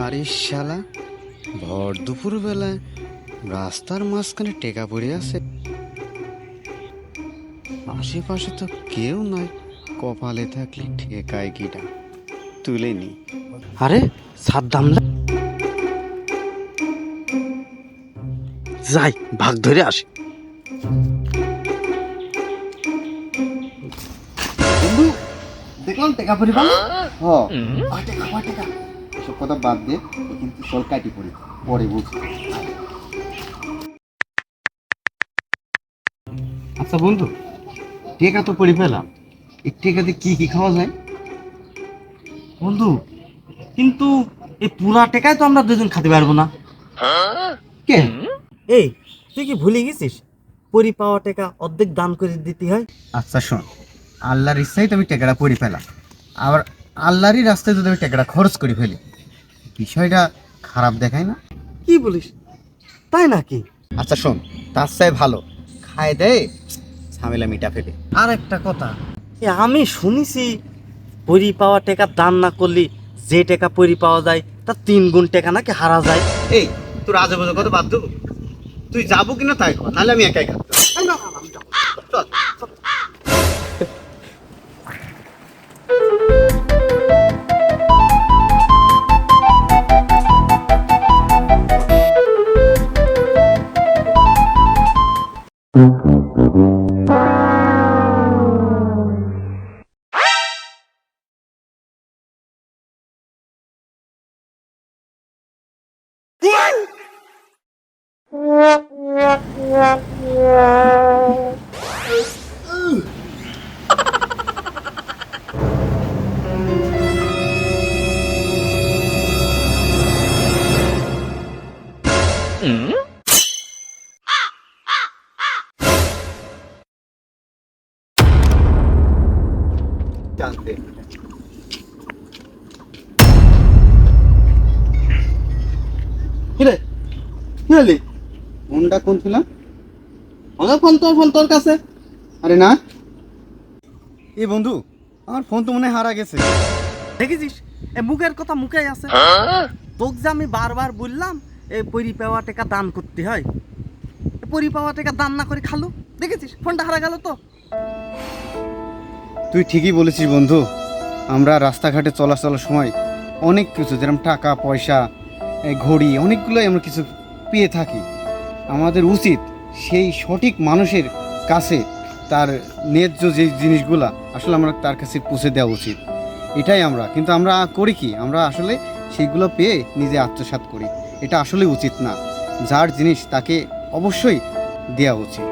আরে শালা, ভর দুপুর বেলায় রাস্তার মাঝখানে টেকা পড়ে আছে। আশেপাশে তো কেউ নাই, কপালে থাকলে ঠেকায় কিটা, তুলে নি। আরে সাদ্দাম যাই, ভাগ ধরে আসি। বন্ধু, দেখলাম টেকা পরিবার টেকা সব কথা বাদ দে, কিন্তু চল কাটি পড়ি, পরে বুঝছি। আচ্ছা বন্ধু, টেকা তো পড়ে পেলাম, এই টেকাতে কি কি খাওয়া যায়? বন্ধু, কিন্তু এই পুরা টেকায় তো আমরা দুজন খেতে পারবো না। কে? এই, তুই কি ভুলে গেছিস পরি পাওয়া টাকা অর্ধেক দান করে দিতে হয়? আচ্ছা শোন, আল্লাহর ইচ্ছাই তো আমি টেকাটা পড়ে পেলাম, আবার আল্লাহরই রাস্তায় যদি আমি টেকাটা খরচ করে ফেলি, বিষয়টা খারাপ দেখায় না? কি বলিস, তাই নাকি? আচ্ছা শোন, তার চাই ভালো খায় দেয় ঝামেলা মিটা ফেলে। আর একটা কথা, আমি শুনেছি পরি পাওয়া টাকা দান না করলে যে টাকা পরি পাওয়া যায় তার 3 গুণ টাকা নাকি হারা যায়। এই তোর আজে বাজে কথা বাদ দেবো, তুই যাবো কিনা তাই কর, নাহলে আমি একাই খাবো। চল। জানতে কিরে, কি হলি? ফোনটা কোন ছিল? আমার ফোন তোর কাছে? আরে না, এ বন্ধু, আমার ফোন তো মনে হয় হারা গেছে। দেখেছিস, এ মুখের কথা মুখেই আছে। তোকে যে আমি বারবার বললাম এই পরি পাওয়া টাকা দান করতে হয়, পরি পাওয়া টাকা দান না করে খালো, দেখেছিস ফোনটা হারা গেল তো। তুই ঠিকই বলেছিস বন্ধু, আমরা রাস্তাঘাটে চলাচলের সময় অনেক কিছু, যেরকম টাকা পয়সা, এই ঘড়ি, অনেকগুলোই আমরা কিছু পেয়ে থাকি। আমাদের উচিত সেই সঠিক মানুষের কাছে তার ন্যায্য যে জিনিসগুলা আসলে আমরা তার কাছে পৌঁছে দেওয়া উচিত। এটাই কিন্তু আমরা করি কি, আমরা আসলে সেইগুলো পেয়ে নিজে আত্মসাৎ করি। এটা আসলে উচিত না, যার জিনিস তাকে অবশ্যই দেওয়া উচিত।